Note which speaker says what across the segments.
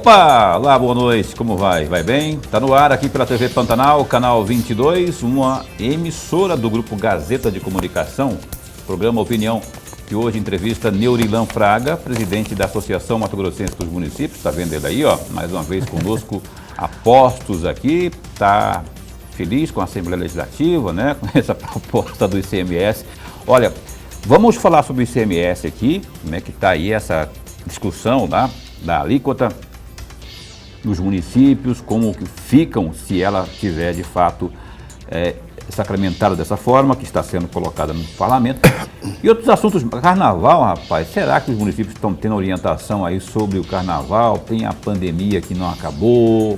Speaker 1: Opa! Olá, boa noite, como vai? Vai bem? Tá no ar aqui pela TV Pantanal, canal 22, uma emissora do Grupo Gazeta de Comunicação, programa Opinião, que hoje entrevista Neurilan Fraga, presidente da Associação Mato Grossense dos Municípios, tá vendo ele aí, ó, mais uma vez conosco, apostos aqui, tá feliz com a Assembleia Legislativa, né, com essa proposta do ICMS. Olha, vamos falar sobre o ICMS aqui, né, que tá aí essa discussão da alíquota dos municípios, como que ficam se ela tiver de fato sacramentada dessa forma, que está sendo colocada no parlamento. E outros assuntos, carnaval, rapaz, será que os municípios estão tendo orientação aí sobre o carnaval? Tem a pandemia que não acabou.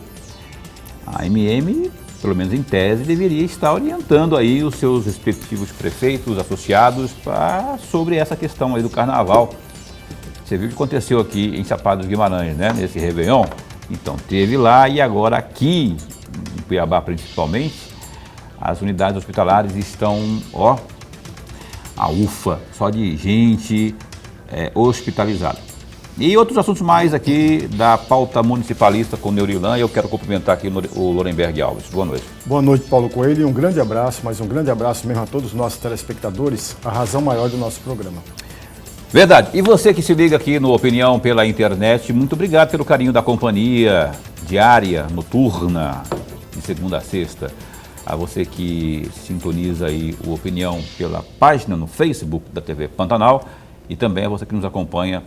Speaker 1: A MM, pelo menos em tese, deveria estar orientando aí os seus respectivos prefeitos, associados, sobre essa questão aí do carnaval. Você viu o que aconteceu aqui em Chapada dos Guimarães, né, nesse Réveillon? Então, teve lá e agora aqui, em Cuiabá principalmente, as unidades hospitalares estão, ó, a ufa, só de gente hospitalizada. E outros assuntos mais aqui da pauta municipalista com o Neurilan, e eu quero cumprimentar aqui o Lorenberg Alves. Boa noite.
Speaker 2: Boa noite, Paulo Coelho, e um grande abraço, mas um grande abraço mesmo a todos os nossos telespectadores, a razão maior do nosso programa.
Speaker 1: Verdade. E você que se liga aqui no Opinião pela internet, muito obrigado pelo carinho da companhia diária, noturna, de segunda a sexta. A você que sintoniza aí o Opinião pela página no Facebook da TV Pantanal e também a você que nos acompanha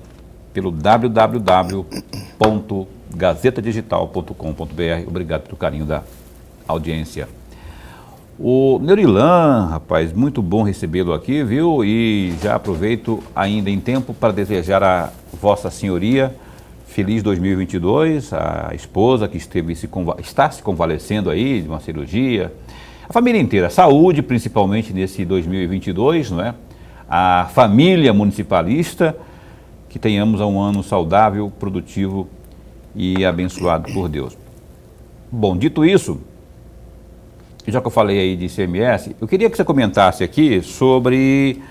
Speaker 1: pelo www.gazetadigital.com.br. Obrigado pelo carinho da audiência. O Neurilan, rapaz, muito bom recebê-lo aqui, viu? E já aproveito ainda em tempo para desejar a Vossa Senhoria feliz 2022, a esposa que está se convalescendo aí de uma cirurgia, a família inteira, saúde principalmente nesse 2022, não é? A família municipalista, que tenhamos um ano saudável, produtivo e abençoado por Deus. Bom, dito isso, já que eu falei aí de ICMS, eu queria que você comentasse aqui sobre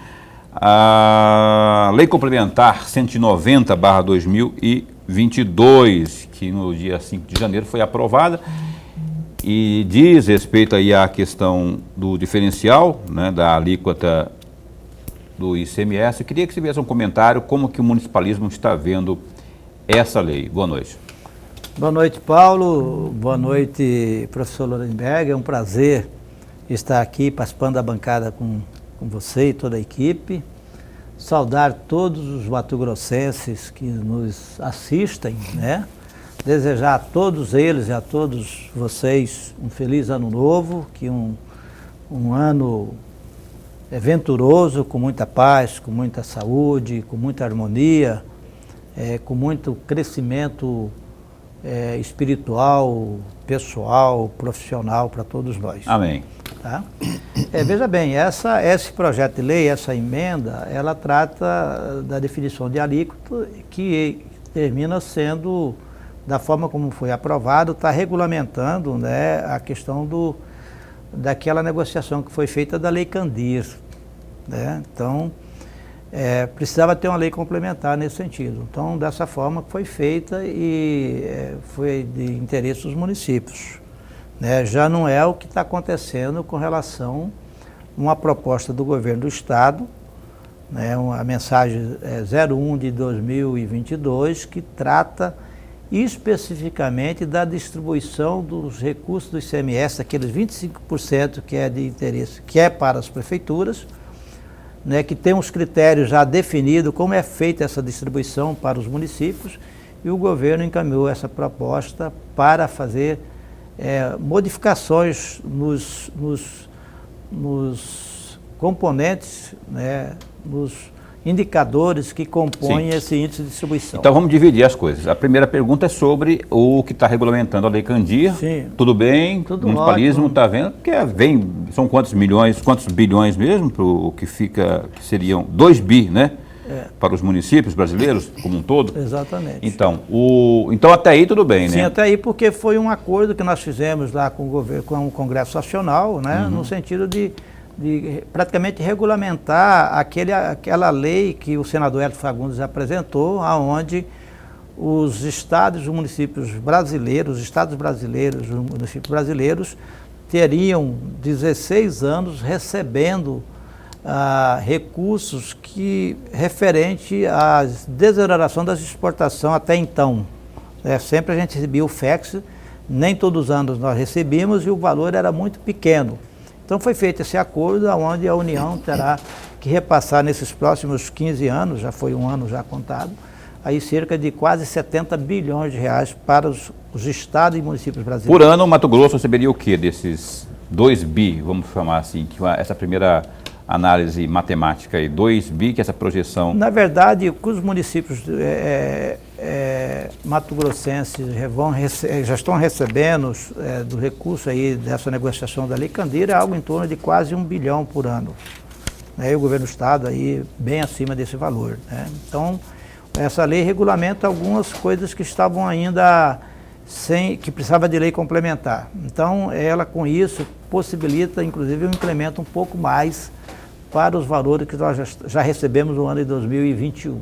Speaker 1: a Lei Complementar 190/2022, que no dia 5 de janeiro foi aprovada e diz respeito aí à questão do diferencial, né, da alíquota do ICMS. Eu queria que você fizesse um comentário como que o municipalismo está vendo essa lei. Boa noite.
Speaker 3: Boa noite, Paulo. Boa noite, professor Lorenberg. É um prazer estar aqui participando da bancada com você e toda a equipe. Saudar todos os mato-grossenses que nos assistem, né? Desejar a todos eles e a todos vocês um feliz ano novo, que um ano venturoso, com muita paz, com muita saúde, com muita harmonia, com muito crescimento espiritual, pessoal, profissional para todos nós.
Speaker 1: Amém.
Speaker 3: Tá? Veja bem, esse projeto de lei, essa emenda, ela trata da definição de alíquota que termina sendo, da forma como foi aprovado, está regulamentando, né, a questão daquela negociação que foi feita da Lei Candir, né? Então, precisava ter uma lei complementar nesse sentido. Então, dessa forma foi feita e foi de interesse dos municípios, né? Já não é o que está acontecendo com relação a uma proposta do governo do Estado, né? A mensagem 01 de 2022, que trata especificamente da distribuição dos recursos do ICMS, aqueles 25% que é de interesse, que é para as prefeituras, né, que tem uns critérios já definidos como é feita essa distribuição para os municípios, e o governo encaminhou essa proposta para fazer modificações nos componentes, né, nos indicadores que compõem esse índice de distribuição.
Speaker 1: Então vamos dividir as coisas. A primeira pergunta é sobre o que está regulamentando a Lei Candir. Sim. Tudo bem?
Speaker 3: Tudo
Speaker 1: o municipalismo está vendo? Porque são quantos bilhões mesmo, para o que seriam 2 bi, né? Para os municípios brasileiros como um todo?
Speaker 3: Exatamente.
Speaker 1: Então, então até aí tudo bem, né?
Speaker 3: Sim, até aí, porque foi um acordo que nós fizemos lá com o governo, com o Congresso Nacional, né? No sentido de praticamente regulamentar aquela lei que o senador Hélio Fagundes apresentou, aonde os estados e municípios brasileiros, os municípios brasileiros, teriam 16 anos recebendo recursos referente à desoneração das exportações até então. Sempre a gente recebia o FEX, nem todos os anos nós recebíamos e o valor era muito pequeno. Então foi feito esse acordo onde a União terá que repassar nesses próximos 15 anos, já foi um ano já contado, aí cerca de quase 70 bilhões de reais para os estados e municípios brasileiros.
Speaker 1: Por ano, o Mato Grosso receberia o quê desses 2 bi, vamos chamar assim, que essa primeira análise matemática aí, 2 bi, que essa projeção...
Speaker 3: Na verdade, o que os municípios mato-grossenses já estão recebendo do recurso aí dessa negociação da Lei Candir é algo em torno de quase 1 bilhão por ano. E o governo do estado aí bem acima desse valor. Então, essa lei regulamenta algumas coisas que estavam ainda que precisava de lei complementar. Então, ela com isso possibilita, inclusive, um incremento um pouco mais para os valores que nós já recebemos no ano de 2021.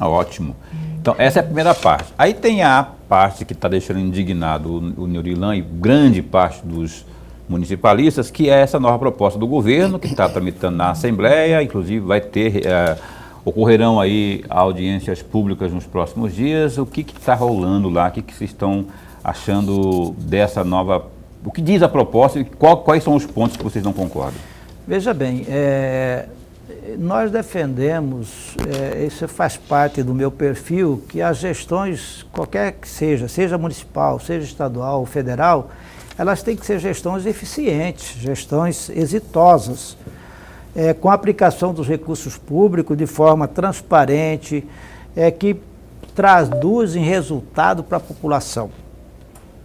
Speaker 1: Ótimo. Então, essa é a primeira parte. Aí tem a parte que está deixando indignado o Neurilan e grande parte dos municipalistas, que é essa nova proposta do governo, que está tramitando na Assembleia, inclusive vai ter, ocorrerão aí audiências públicas nos próximos dias. O que está rolando lá? O que vocês estão achando dessa nova... O que diz a proposta e quais são os pontos que vocês não concordam?
Speaker 3: Veja bem, nós defendemos, isso faz parte do meu perfil, que as gestões, qualquer que seja municipal, seja estadual ou federal, elas têm que ser gestões eficientes, gestões exitosas, com a aplicação dos recursos públicos de forma transparente, que traduzem resultado para a população.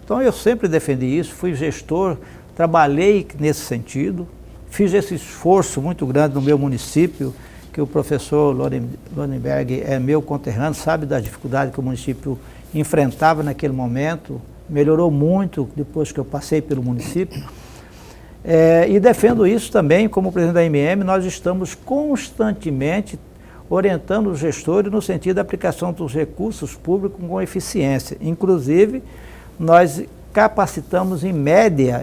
Speaker 3: Então eu sempre defendi isso, fui gestor, trabalhei nesse sentido, fiz esse esforço muito grande no meu município, que o professor Lorenberg é meu conterrâneo, sabe da dificuldade que o município enfrentava naquele momento, melhorou muito depois que eu passei pelo município. E defendo isso também, como presidente da MM, nós estamos constantemente orientando os gestores no sentido da aplicação dos recursos públicos com eficiência. Inclusive, nós capacitamos em média,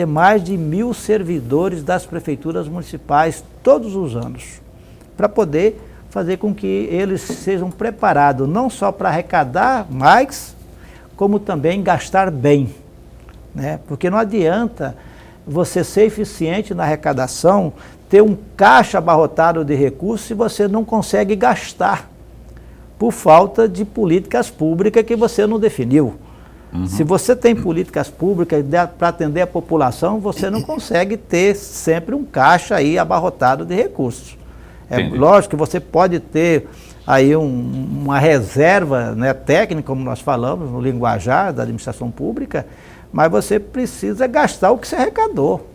Speaker 3: mais de 1.000 servidores das prefeituras municipais todos os anos, para poder fazer com que eles sejam preparados não só para arrecadar mais, como também gastar bem, Porque não adianta você ser eficiente na arrecadação, ter um caixa abarrotado de recursos se você não consegue gastar, por falta de políticas públicas que você não definiu. Se você tem políticas públicas para atender a população, você não consegue ter sempre um caixa aí abarrotado de recursos. Lógico que você pode ter aí uma reserva técnica, como nós falamos, no linguajar da administração pública, mas você precisa gastar o que você arrecadou.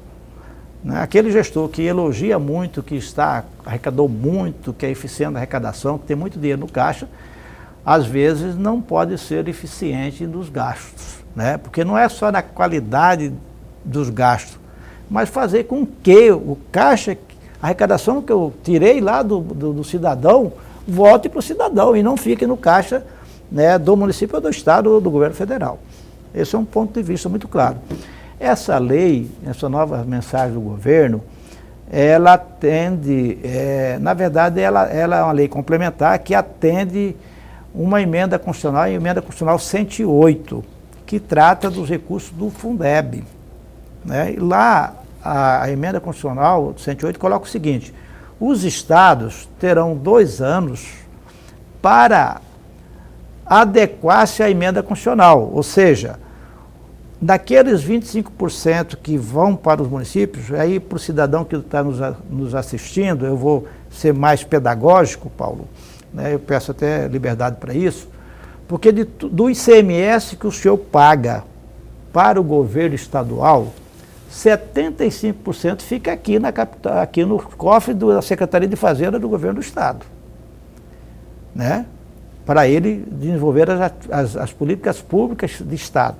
Speaker 3: Aquele gestor que elogia muito, que arrecadou muito, que é eficiente na arrecadação, que tem muito dinheiro no caixa, às vezes não pode ser eficiente nos gastos, Porque não é só na qualidade dos gastos, mas fazer com que o caixa, a arrecadação que eu tirei lá do cidadão, volte para o cidadão e não fique no caixa do município, do estado ou do governo federal. Esse é um ponto de vista muito claro. Essa lei, essa nova mensagem do governo, ela atende, na verdade, ela é uma lei complementar que atende uma emenda constitucional, a emenda constitucional 108, que trata dos recursos do Fundeb. E lá, a emenda constitucional 108 coloca o seguinte: os estados terão 2 anos para adequar-se à emenda constitucional, ou seja, daqueles 25% que vão para os municípios, aí para o cidadão que está nos assistindo, eu vou ser mais pedagógico, Paulo, eu peço até liberdade para isso, porque do ICMS que o senhor paga para o governo estadual, 75% fica aqui na capital, aqui no cofre da Secretaria de Fazenda do governo do estado, para ele desenvolver as políticas públicas de estado,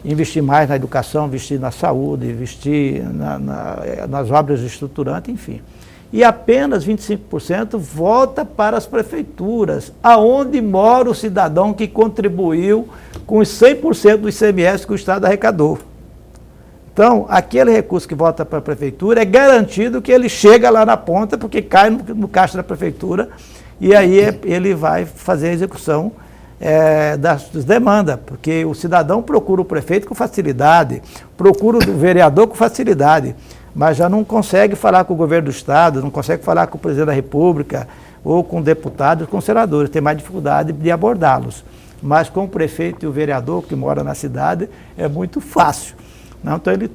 Speaker 3: investir mais na educação, investir na saúde, investir nas obras estruturantes, enfim. e apenas 25% volta para as prefeituras, aonde mora o cidadão que contribuiu com os 100% do ICMS que o Estado arrecadou. Então, aquele recurso que volta para a prefeitura é garantido que ele chega lá na ponta, porque cai no caixa da prefeitura, e aí ele vai fazer a execução das demandas, porque o cidadão procura o prefeito com facilidade, procura o vereador com facilidade, mas já não consegue falar com o governo do Estado, não consegue falar com o presidente da República, ou com deputados, com senadores, tem mais dificuldade de abordá-los. Mas com o prefeito e o vereador que mora na cidade, é muito fácil. Não, então ele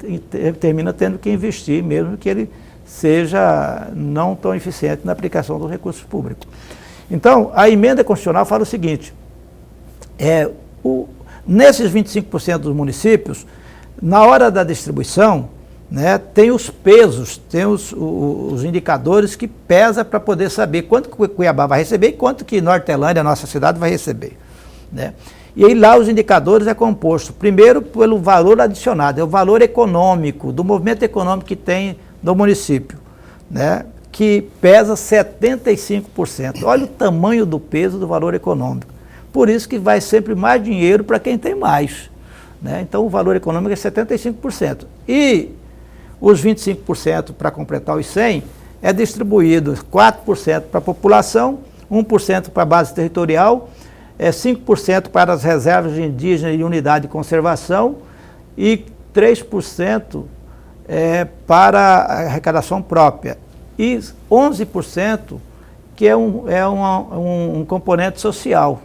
Speaker 3: termina tendo que investir, mesmo que ele seja não tão eficiente na aplicação dos recursos públicos. Então, a emenda constitucional fala o seguinte, nesses 25% dos municípios, na hora da distribuição, né, tem os pesos, tem os indicadores que pesa para poder saber quanto que Cuiabá vai receber e quanto que Nortelândia, a nossa cidade, vai receber. Né? E aí lá os indicadores é composto, primeiro pelo valor adicionado, é o valor econômico, do movimento econômico que tem no município, né? Que pesa 75%. Olha o tamanho do peso do valor econômico. Por isso que vai sempre mais dinheiro para quem tem mais. Né? Então o valor econômico é 75%. E os 25% para completar os 100% é distribuído 4% para a população, 1% para a base territorial, 5% para as reservas de indígenas e unidade de conservação e 3% para a arrecadação própria. E 11% que é um componente social,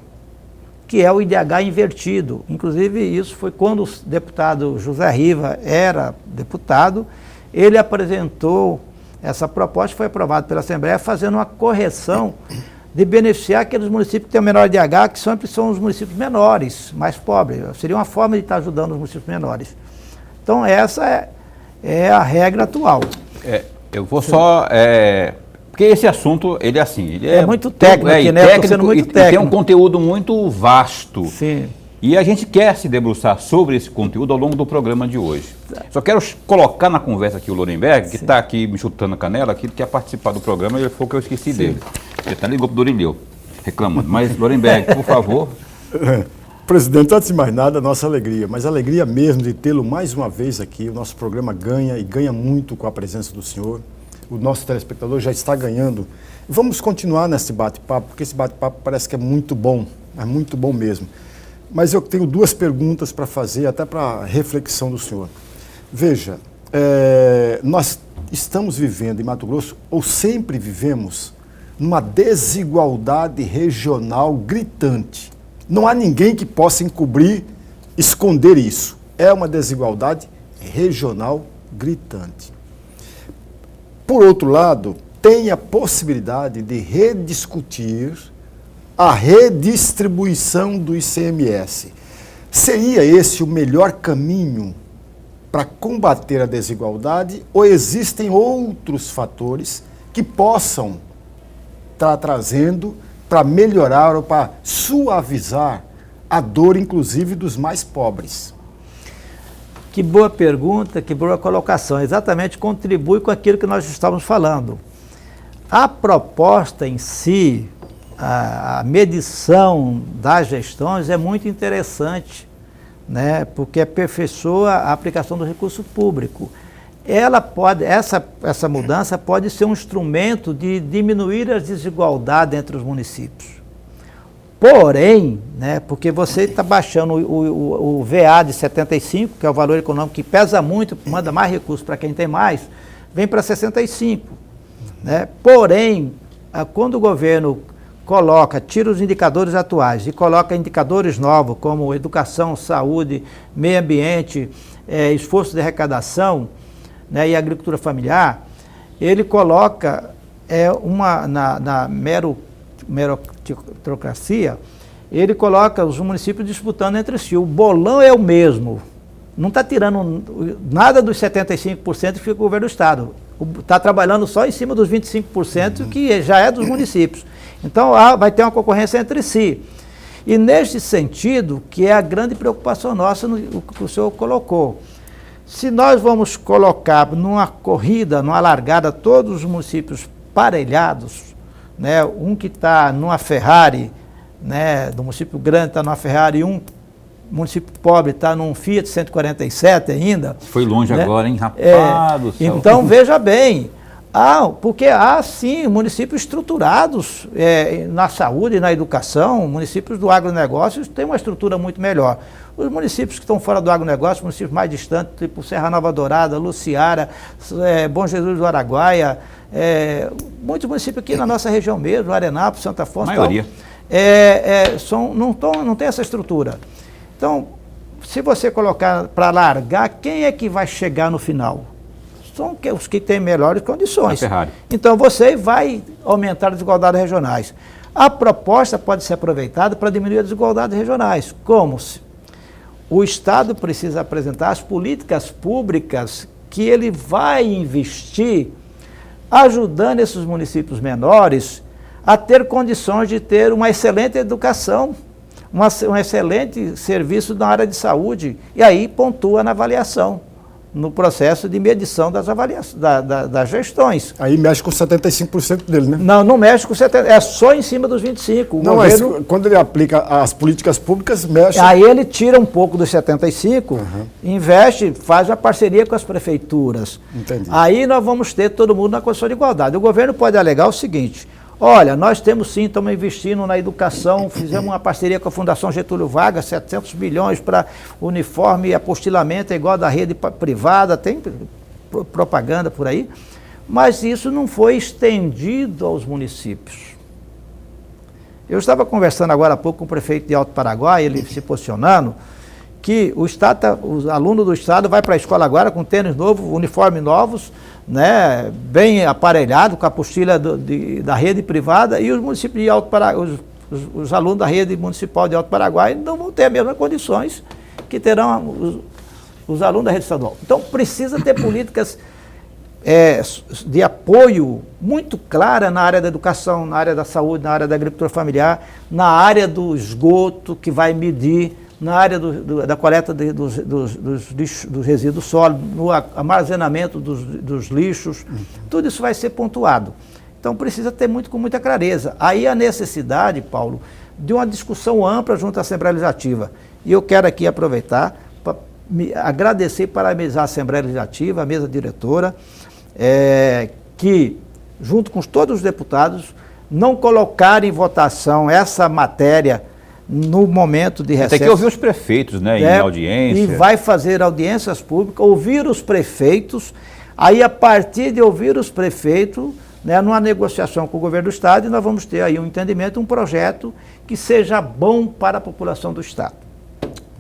Speaker 3: que é o IDH invertido. Inclusive, isso foi quando o deputado José Riva era deputado, ele apresentou essa proposta, foi aprovada pela Assembleia, fazendo uma correção de beneficiar aqueles municípios que têm o menor IDH, que sempre são os municípios menores, mais pobres. Seria uma forma de estar ajudando os municípios menores. Então, essa é a regra atual.
Speaker 1: Eu vou só... porque esse assunto, ele é assim... Ele
Speaker 3: é muito técnico, né?
Speaker 1: Técnico, muito técnico. E tem um conteúdo muito vasto.
Speaker 3: Sim.
Speaker 1: E a gente quer se debruçar sobre esse conteúdo ao longo do programa de hoje. Só quero colocar na conversa aqui o Lorenberg, que está aqui me chutando a canela, que ele quer participar do programa, e ele falou que eu esqueci dele. Ele até ligou para o Dorineu, reclamando. Mas, Lorenberg, por favor.
Speaker 2: Presidente, antes de mais nada, a nossa alegria, mas a alegria mesmo de tê-lo mais uma vez aqui. O nosso programa ganha e ganha muito com a presença do senhor. O nosso telespectador já está ganhando. Vamos continuar nesse bate-papo, porque esse bate-papo parece que é muito bom mesmo. Mas eu tenho duas perguntas para fazer, até para reflexão do senhor. Veja, nós estamos vivendo em Mato Grosso, ou sempre vivemos, numa desigualdade regional gritante. Não há ninguém que possa encobrir, esconder isso. É uma desigualdade regional gritante. Por outro lado, tem a possibilidade de rediscutir a redistribuição do ICMS. Seria esse o melhor caminho para combater a desigualdade ou existem outros fatores que possam estar trazendo para melhorar ou para suavizar a dor, inclusive, dos mais pobres?
Speaker 3: Que boa pergunta, que boa colocação. Exatamente contribui com aquilo que nós estamos falando. A proposta em si, a medição das gestões é muito interessante, né? Porque aperfeiçoa a aplicação do recurso público. Essa mudança pode ser um instrumento de diminuir as desigualdades entre os municípios. Porém, né, porque você está baixando o VA de 75, que é o valor econômico que pesa muito, manda mais recursos para quem tem mais, vem para 65. Né? Porém, quando o governo tira os indicadores atuais e coloca indicadores novos, como educação, saúde, meio ambiente, esforço de arrecadação, né, e agricultura familiar, ele coloca na meritocracia, ele coloca os municípios disputando entre si. O bolão é o mesmo. Não está tirando nada dos 75% que fica o governo do Estado. Está trabalhando só em cima dos 25% que já é dos municípios. Então, vai ter uma concorrência entre si. E neste sentido, que é a grande preocupação nossa, o que o senhor colocou. Se nós vamos colocar numa corrida, numa largada, todos os municípios aparelhados, né? Um que está numa Ferrari, né, do município grande está numa Ferrari, e um município pobre está num Fiat 147 ainda.
Speaker 1: Foi longe, né? Agora, hein,
Speaker 3: rapaz do céu. Então, veja bem, porque há sim municípios estruturados na saúde e na educação, municípios do agronegócio têm uma estrutura muito melhor. Os municípios que estão fora do agronegócio, municípios mais distantes, tipo Serra Nova Dourada, Luciara, Bom Jesus do Araguaia, muitos municípios aqui na nossa região mesmo, Arenápolis, Santa Afonso. A
Speaker 1: maioria.
Speaker 3: Não tem essa estrutura. Então, se você colocar para largar, quem é que vai chegar no final? São os que têm melhores condições. Então, você vai aumentar as desigualdades regionais. A proposta pode ser aproveitada para diminuir as desigualdades regionais. Como? O Estado precisa apresentar as políticas públicas que ele vai investir, ajudando esses municípios menores a ter condições de ter uma excelente educação, um excelente serviço na área de saúde, e aí pontua na avaliação, no processo de medição das avaliações, das gestões.
Speaker 2: Aí mexe com 75% dele, né?
Speaker 3: Não mexe com 70%, é só em cima dos 25%.
Speaker 2: Não, governo, mas quando ele aplica as políticas públicas, mexe...
Speaker 3: Aí ele tira um pouco dos 75%, investe, faz uma parceria com as prefeituras.
Speaker 2: Entendi.
Speaker 3: Aí nós vamos ter todo mundo na condição de igualdade. O governo pode alegar o seguinte: olha, nós temos sim, estamos investindo na educação, fizemos uma parceria com a Fundação Getúlio Vargas, 700 milhões para uniforme e apostilamento, é igual da rede privada, tem propaganda por aí, mas isso não foi estendido aos municípios. Eu estava conversando agora há pouco com o prefeito de Alto Paraguai, ele se posicionando, que os alunos do Estado vão para a escola agora com tênis novo, uniforme novos, né, bem aparelhado, com a apostila da rede privada, e os municípios de Alto Paraguai, os alunos da rede municipal de Alto Paraguai não vão ter as mesmas condições que terão os alunos da rede estadual. Então precisa ter políticas de apoio muito clara na área da educação, na área da saúde, na área da agricultura familiar, na área do esgoto, que vai medir, na área da coleta dos resíduos sólidos, no armazenamento dos lixos, tudo isso vai ser pontuado. Então precisa ter com muita clareza. Aí a necessidade, Paulo, de uma discussão ampla junto à Assembleia Legislativa. E eu quero aqui aproveitar para agradecer e parabenizar a Assembleia Legislativa, a mesa diretora, que, junto com todos os deputados, não colocaram em votação essa matéria no momento de recesso.
Speaker 1: Tem que ouvir os prefeitos, né, em audiência.
Speaker 3: E vai fazer audiências públicas, ouvir os prefeitos, aí a partir de ouvir os prefeitos, né, numa negociação com o governo do Estado, nós vamos ter aí um entendimento, um projeto que seja bom para a população do Estado.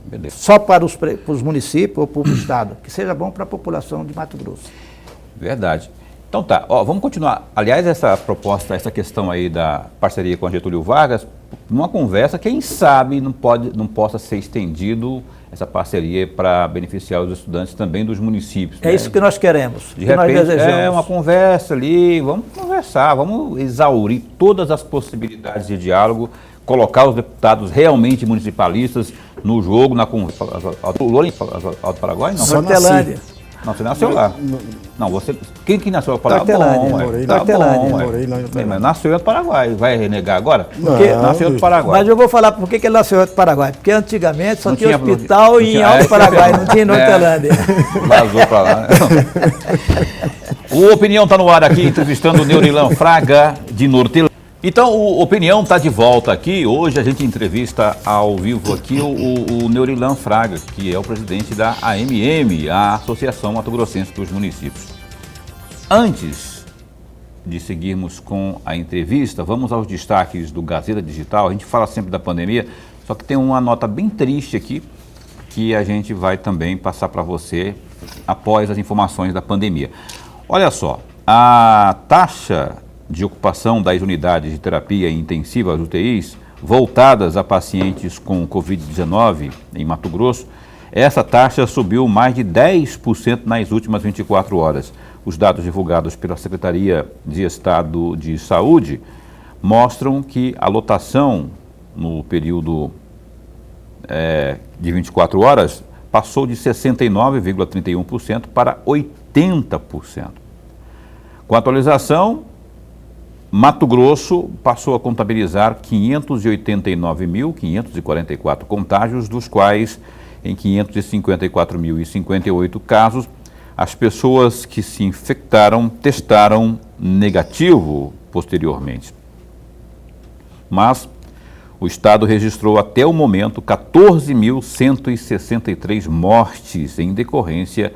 Speaker 1: Beleza.
Speaker 3: Só para os municípios ou para o Estado, que seja bom para a população de Mato Grosso.
Speaker 1: Verdade. Então tá, vamos continuar. Aliás, essa proposta, essa questão aí da parceria com a Getúlio Vargas, numa conversa, quem sabe não possa ser estendido essa parceria para beneficiar os estudantes também dos municípios.
Speaker 3: É, né? Isso que nós queremos,
Speaker 1: de repente, nós desejamos. Uma conversa ali, vamos conversar, vamos exaurir todas as possibilidades de diálogo, colocar os deputados realmente municipalistas no jogo, na conversa. Alto Paraguai? Não.
Speaker 3: Hortelândia.
Speaker 1: Não, você nasceu lá. Não, você... Quem que nasceu no Paraguai? Mas nasceu em outro Paraguai. Vai renegar agora? Porque nasceu em outro Paraguai.
Speaker 3: Mas eu vou falar por que ele nasceu em outro Paraguai. Porque antigamente só tinha hospital em Alto Paraguai, não tinha em Hortelândia.
Speaker 1: Vazou pra lá. O Opinião está no ar aqui, entrevistando o Neurilan Fraga, de Nortelândia. Então, o Opinião está de volta aqui. Hoje a gente entrevista ao vivo aqui o Neurilan Fraga, que é o presidente da AMM, a Associação Mato Grossense dos Municípios. Antes de seguirmos com a entrevista, vamos aos destaques do Gazeta Digital. A gente fala sempre da pandemia, só que tem uma nota bem triste aqui, que a gente vai também passar para você após as informações da pandemia. Olha só, a taxa de ocupação das unidades de terapia intensiva, as UTIs, voltadas a pacientes com Covid-19 em Mato Grosso, essa taxa subiu mais de 10% nas últimas 24 horas. Os dados divulgados pela Secretaria de Estado de Saúde mostram que a lotação no período de 24 horas passou de 69,31% para 80%. Com a atualização Mato Grosso passou a contabilizar 589.544 contágios, dos quais, em 554.058 casos, as pessoas que se infectaram testaram negativo posteriormente. Mas o estado registrou até o momento 14.163 mortes em decorrência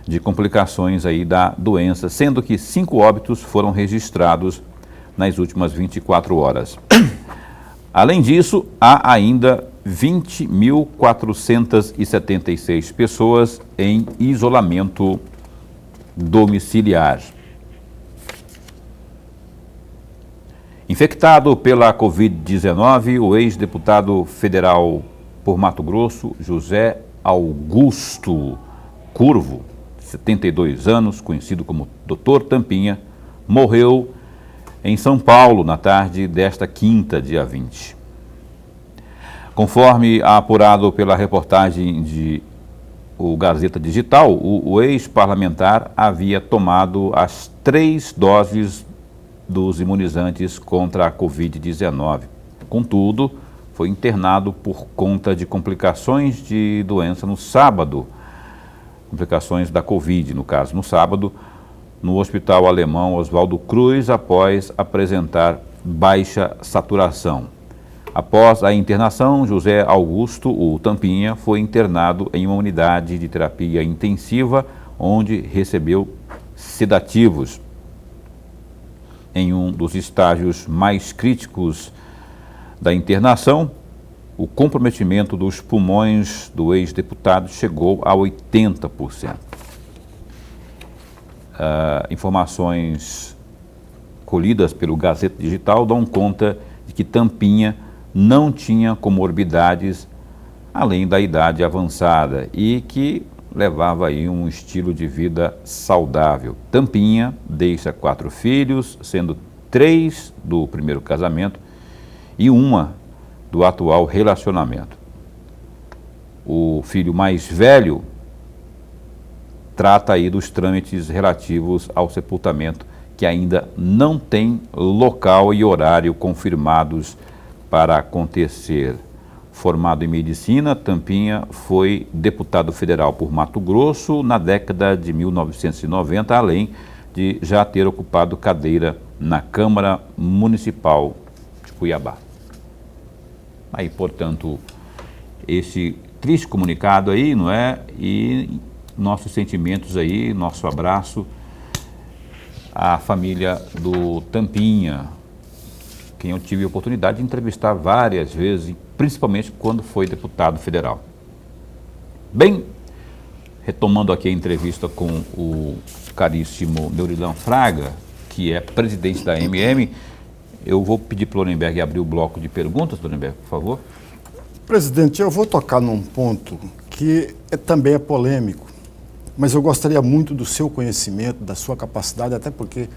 Speaker 1: de complicações aí da doença, sendo que 5 óbitos foram registrados nas últimas 24 horas. Além disso, há ainda 20.476 pessoas em isolamento domiciliar. Infectado pela Covid-19, o ex-deputado federal por Mato Grosso, José Augusto Curvo, 72 anos, conhecido como Dr. Tampinha, morreu em São Paulo na tarde desta quinta, dia 20. Conforme apurado pela reportagem de o Gazeta Digital, o ex-parlamentar havia tomado as 3 doses dos imunizantes contra a Covid-19. Contudo, foi internado por conta de complicações de doença no sábado, complicações da Covid, no caso, no sábado, no Hospital Alemão Oswaldo Cruz, após apresentar baixa saturação. Após a internação, José Augusto, o Tampinha, foi internado em uma unidade de terapia intensiva, onde recebeu sedativos. Em um dos estágios mais críticos da internação, o comprometimento dos pulmões do ex-deputado chegou a 80%. Informações colhidas pelo Gazeta Digital dão conta de que Tampinha não tinha comorbidades além da idade avançada e que levava aí um estilo de vida saudável. Tampinha deixa 4 filhos, sendo 3 do primeiro casamento e 1 do atual relacionamento. O filho mais velho trata aí dos trâmites relativos ao sepultamento, que ainda não tem local e horário confirmados para acontecer. Formado em medicina, Tampinha foi deputado federal por Mato Grosso na década de 1990, além de já ter ocupado cadeira na Câmara Municipal de Cuiabá. Aí, portanto, esse triste comunicado aí, não é? E nossos sentimentos aí, nosso abraço à família do Tampinha, quem eu tive a oportunidade de entrevistar várias vezes, principalmente quando foi deputado federal. Bem, retomando aqui a entrevista com o caríssimo Neurilan Fraga, que é presidente da AMM, eu vou pedir para o Lorenberg abrir o bloco de perguntas, Lorenberg, por favor.
Speaker 2: Presidente, eu vou tocar num ponto que também é polêmico, mas eu gostaria muito do seu conhecimento, da sua capacidade, até porque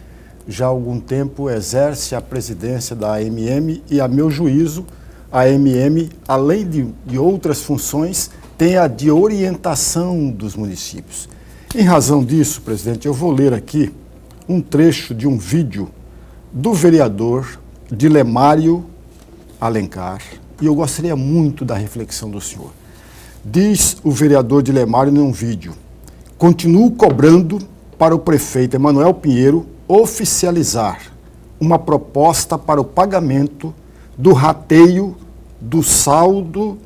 Speaker 2: já há algum tempo exerce a presidência da AMM e, a meu juízo, a AMM, além de outras funções, tem a de orientação dos municípios. Em razão disso, presidente, eu vou ler aqui um trecho de um vídeo do vereador Dilemário Alencar, e eu gostaria muito da reflexão do senhor. Diz o vereador Dilemário num vídeo: continuo cobrando para o prefeito Emanuel Pinheiro oficializar uma proposta para o pagamento do rateio do saldo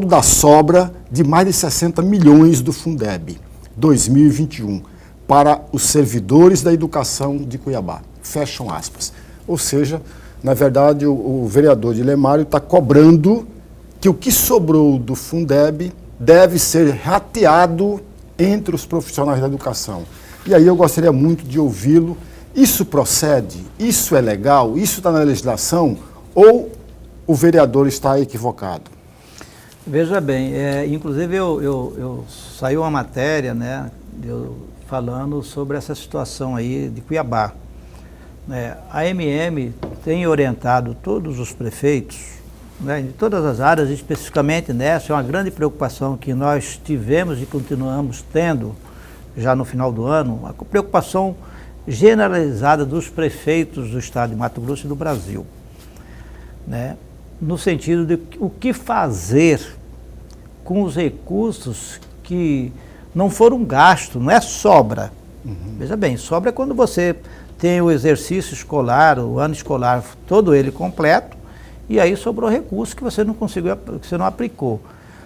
Speaker 2: da sobra de mais de 60 milhões do Fundeb 2021 para os servidores da educação de Cuiabá. Fecham aspas. Ou seja, na verdade, o vereador Dilemário está cobrando que o que sobrou do Fundeb deve ser rateado entre os profissionais da educação. E aí eu gostaria muito de ouvi-lo. Isso procede? Isso é legal? Isso está na legislação? Ou o vereador está equivocado?
Speaker 3: Veja bem, inclusive saiu uma matéria, né, falando sobre essa situação aí de Cuiabá. A AMM tem orientado todos os prefeitos, né, de todas as áreas, especificamente nessa, é uma grande preocupação que nós tivemos e continuamos tendo já no final do ano, a preocupação generalizada dos prefeitos do estado de Mato Grosso e do Brasil, né? No sentido de o que fazer com os recursos que não foram gastos, não é sobra. Veja bem, sobra é quando você tem o exercício escolar, o ano escolar, todo ele completo, e aí sobrou recurso que você não conseguiu, que você não aplicou.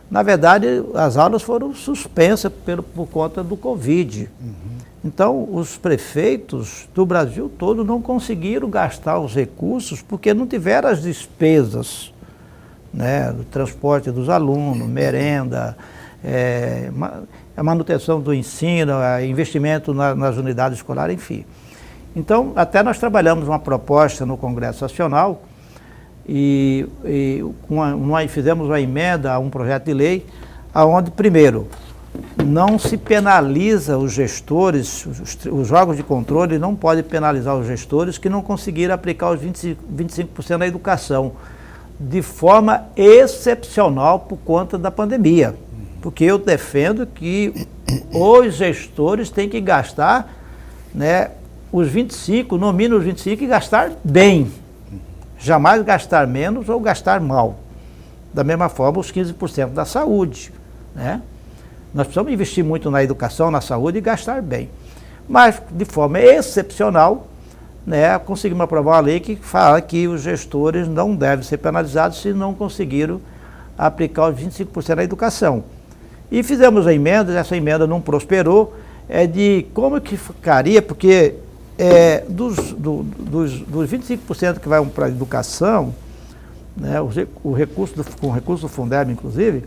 Speaker 3: Na verdade, as aulas foram suspensas por conta do Covid. Então, os prefeitos do Brasil todo não conseguiram gastar os recursos porque não tiveram as despesas, né, do transporte dos alunos, merenda, a manutenção do ensino, investimento nas unidades escolares, enfim. Então, até nós trabalhamos uma proposta no Congresso Nacional e fizemos uma emenda a um projeto de lei, onde, primeiro, não se penaliza os gestores, os órgãos de controle não podem penalizar os gestores que não conseguiram aplicar os 25% da educação de forma excepcional por conta da pandemia. Porque eu defendo que os gestores têm que gastar, né, os 25%, no mínimo os 25%, e gastar bem. Jamais gastar menos ou gastar mal. Da mesma forma, os 15% da saúde, né? Nós precisamos investir muito na educação, na saúde e gastar bem. Mas, de forma excepcional, né, conseguimos aprovar uma lei que fala que os gestores não devem ser penalizados se não conseguiram aplicar os 25% da educação. E fizemos a emenda, essa emenda não prosperou, de como que ficaria, porque dos 25% que vai para a educação, né, com o recurso do Fundeb, inclusive,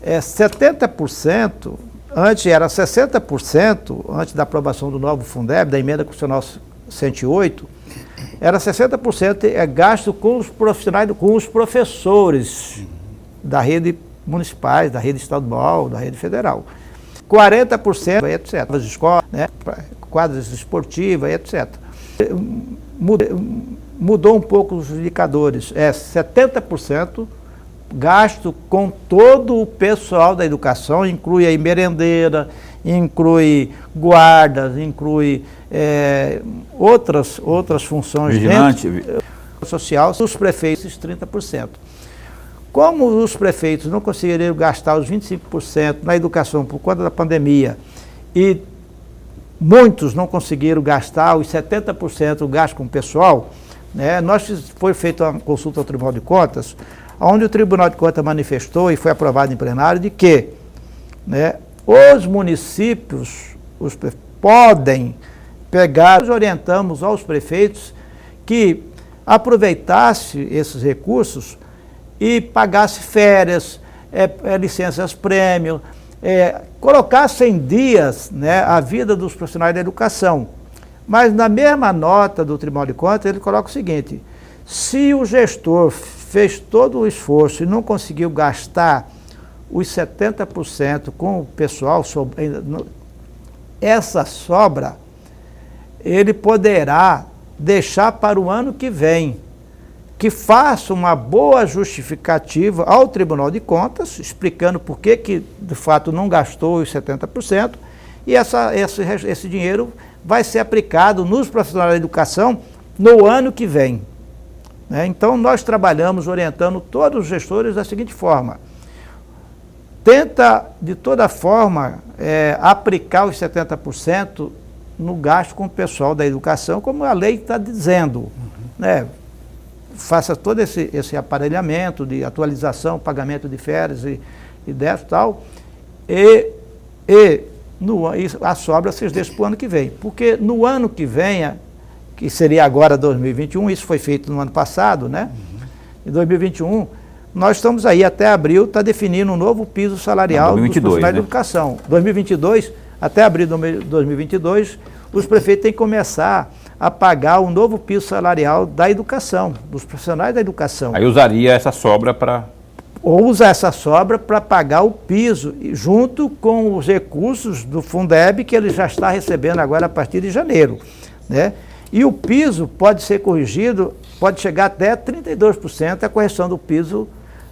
Speaker 3: 70%, antes era 60%, antes da aprovação do novo Fundeb, da emenda constitucional 108, era 60% gasto com os profissionais, com os professores da rede municipais, da rede estadual, da rede federal. 40%, etc. As escolas, né, quadras esportivas, etc. Mudou um pouco os indicadores. 70% gasto com todo o pessoal da educação, inclui aí merendeira, inclui guardas, inclui outras funções.
Speaker 1: Vigilante.
Speaker 3: Social, os prefeitos 30%. Como os prefeitos não conseguiriam gastar os 25% na educação por conta da pandemia e muitos não conseguiram gastar os 70% gasto com o pessoal, né, foi feita uma consulta ao Tribunal de Contas, onde o Tribunal de Contas manifestou e foi aprovado em plenário de que, né, os municípios podem pegar, nós orientamos aos prefeitos que aproveitasse esses recursos e pagasse férias, licenças prêmio, colocasse em dias, né, a vida dos profissionais da educação. Mas na mesma nota do Tribunal de Contas, ele coloca o seguinte: se o gestor fez todo o esforço e não conseguiu gastar os 70% com o pessoal, essa sobra, ele poderá deixar para o ano que vem, que faça uma boa justificativa ao Tribunal de Contas, explicando por que de fato não gastou os 70%, e esse dinheiro vai ser aplicado nos profissionais da educação no ano que vem. Né? Então, nós trabalhamos orientando todos os gestores da seguinte forma: tenta, de toda forma, aplicar os 70% no gasto com o pessoal da educação, como a lei está dizendo, né? Faça todo esse aparelhamento de atualização, pagamento de férias e dessa e tal, e a sobra vocês deixam para o ano que vem. Porque no ano que vem, que seria agora 2021, isso foi feito no ano passado, né? Em 2021, nós estamos aí até abril, está definindo um novo piso salarial dos profissionais da educação. 2022, até abril de 2022, os prefeitos têm que começar a pagar o novo piso salarial da educação, dos profissionais da educação.
Speaker 1: Aí usaria essa sobra para...
Speaker 3: Ou usar essa sobra para pagar o piso, junto com os recursos do Fundeb, que ele já está recebendo agora a partir de janeiro, né? E o piso pode ser corrigido, pode chegar até 32% a correção do piso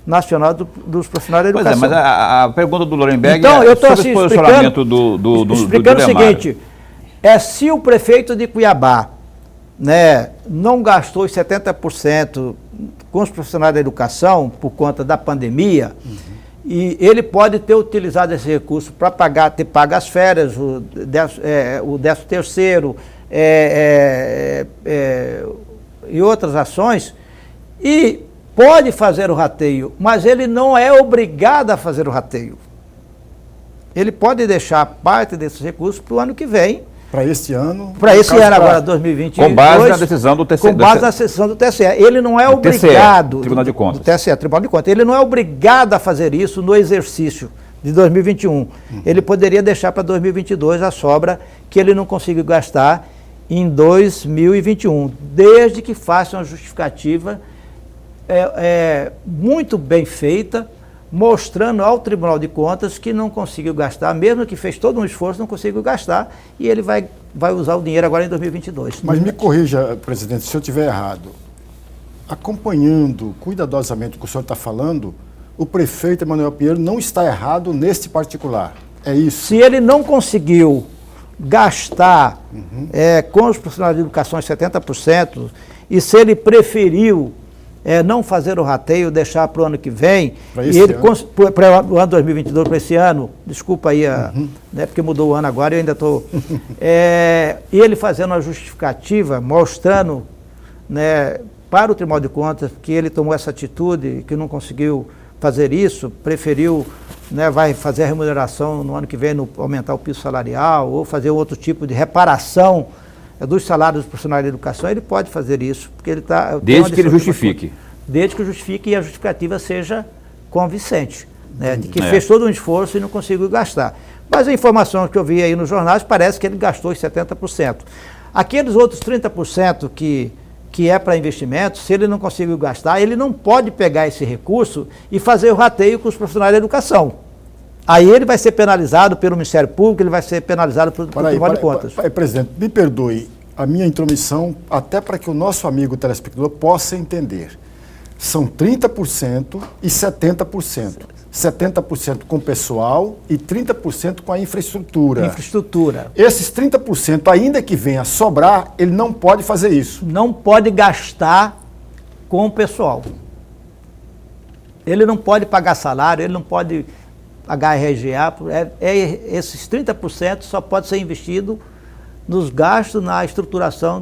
Speaker 3: nacional dos profissionais da educação.
Speaker 1: Pois mas a pergunta do Lorenberg
Speaker 3: então, eu estou
Speaker 1: sobre
Speaker 3: assim,
Speaker 1: o posicionamento do
Speaker 3: explicando o seguinte: Se o prefeito de Cuiabá, né, não gastou os 70% com os profissionais da educação por conta da pandemia, e ele pode ter utilizado esse recurso para ter pago as férias, o 13º, e outras ações, e pode fazer o rateio, mas ele não é obrigado a fazer o rateio. Ele pode deixar parte desses recursos para o ano que vem.
Speaker 2: Para este ano?
Speaker 3: Para esse ano agora, 2022.
Speaker 1: Com base na decisão do TCE.
Speaker 3: Com base na decisão do TCE. Ele não é obrigado...
Speaker 1: Tribunal de Contas.
Speaker 3: Do TCE, Tribunal de Contas. Ele não é obrigado a fazer isso no exercício de 2021. Ele poderia deixar para 2022 a sobra que ele não conseguiu gastar em 2021, desde que faça uma justificativa muito bem feita, mostrando ao Tribunal de Contas que não conseguiu gastar, mesmo que fez todo um esforço, não conseguiu gastar, e ele vai usar o dinheiro agora em 2022.
Speaker 2: Mas me corrija, presidente, se eu estiver errado. Acompanhando cuidadosamente o que o senhor está falando, o prefeito Emanuel Pinheiro não está errado neste particular. É isso?
Speaker 3: Se ele não conseguiu gastar com os profissionais de educação 70%, e se ele preferiu não fazer o rateio, deixar para o ano que vem, para o ano 2022, para esse ano, desculpa aí, né, porque mudou o ano agora, eu ainda estou... e ele fazendo uma justificativa, mostrando, né, para o Tribunal de Contas que ele tomou essa atitude, que não conseguiu fazer isso, preferiu, né, vai fazer a remuneração no ano que vem, aumentar o piso salarial, ou fazer outro tipo de reparação dos salários dos profissionais de educação, ele pode fazer isso, porque ele está...
Speaker 1: Desde que ele justifique.
Speaker 3: Desde que justifique e a justificativa seja convincente, né, de que fez todo um esforço e não conseguiu gastar. Mas a informação que eu vi aí nos jornais parece que ele gastou os 70%. Aqueles outros 30% que é para investimento, se ele não conseguiu gastar, ele não pode pegar esse recurso e fazer o rateio com os profissionais da educação. Aí ele vai ser penalizado pelo Ministério Público, ele vai ser penalizado pelo Tribunal de Contas.
Speaker 2: Presidente, me perdoe a minha intromissão, até para que o nosso amigo telespectador possa entender. São 30% e 70%. 70% com pessoal e 30% com a infraestrutura. Esses 30%, ainda que venha a sobrar, ele não pode fazer isso.
Speaker 3: Não pode gastar com o pessoal. Ele não pode pagar salário, ele não pode pagar RGA. Esses 30% só pode ser investido nos gastos na estruturação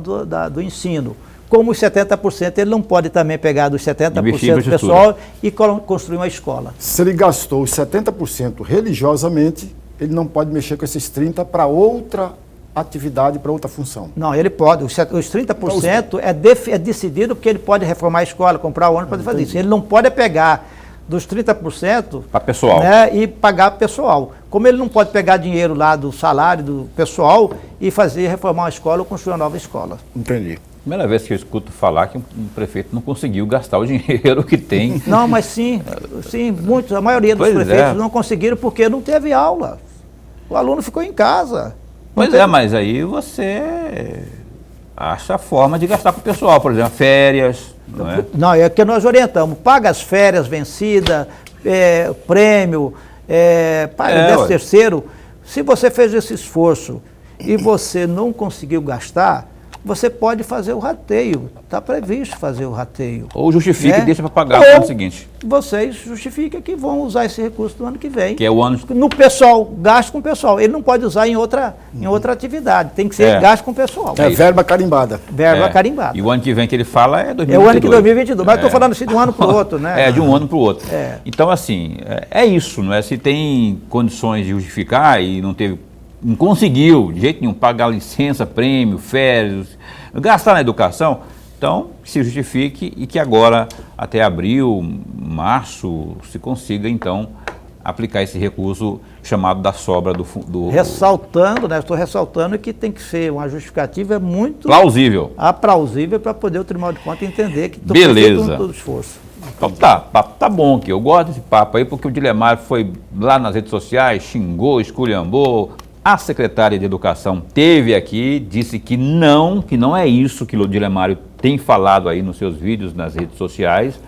Speaker 3: do ensino. Como os 70%, ele não pode também pegar dos 70% do pessoal e construir uma escola.
Speaker 2: Se ele gastou os 70% religiosamente, ele não pode mexer com esses 30% para outra atividade, para outra função.
Speaker 3: Não, ele pode. Os 30% é decidido porque ele pode reformar a escola, comprar o ônibus, pode fazer isso. Ele não pode pegar dos 30%
Speaker 1: para pessoal,
Speaker 3: né, e pagar pessoal. Como ele não pode pegar dinheiro lá do salário do pessoal e reformar uma escola ou construir uma nova escola.
Speaker 2: Entendi.
Speaker 1: Primeira vez que eu escuto falar que um prefeito não conseguiu gastar o dinheiro que tem.
Speaker 3: Não, mas sim, muitos, a maioria dos prefeitos não conseguiram porque não teve aula. O aluno ficou em casa.
Speaker 1: Mas aí você acha a forma de gastar com o pessoal, por exemplo, férias, não é?
Speaker 3: Não, é que nós orientamos, paga as férias vencidas, prêmio, paga 13º. Se você fez esse esforço e você não conseguiu gastar, você pode fazer o rateio, está previsto fazer o rateio.
Speaker 1: Ou justifique e deixa para pagar no ano seguinte.
Speaker 3: Vocês justificam que vão usar esse recurso no ano que vem.
Speaker 1: Que é o ano...
Speaker 3: No pessoal, gasto com o pessoal. Ele não pode usar em outra atividade, tem que ser gasto com o pessoal.
Speaker 2: Verba carimbada.
Speaker 3: Verba carimbada.
Speaker 1: E o ano que vem que ele fala é 2022.
Speaker 3: É o ano que 2022, mas estou falando assim de um ano para o outro, né?
Speaker 1: De um ano para o outro. Então, assim, é isso, não é? Se tem condições de justificar e não conseguiu, de jeito nenhum, pagar licença, prêmio, férias, gastar na educação, então que se justifique e que agora, até abril, março, se consiga, então, aplicar esse recurso chamado da sobra do...
Speaker 3: Ressaltando, né? Estou ressaltando que tem que ser uma justificativa muito...
Speaker 1: plausível.
Speaker 3: Plausível para poder o Tribunal de Contas entender que
Speaker 1: estou fazendo
Speaker 3: todo o esforço.
Speaker 1: Então tá bom aqui, eu gosto desse papo aí, porque o Dilemário foi lá nas redes sociais, xingou, esculhambou. A secretária de Educação teve aqui, disse que não é isso que o Dilemário tem falado aí nos seus vídeos, nas redes sociais.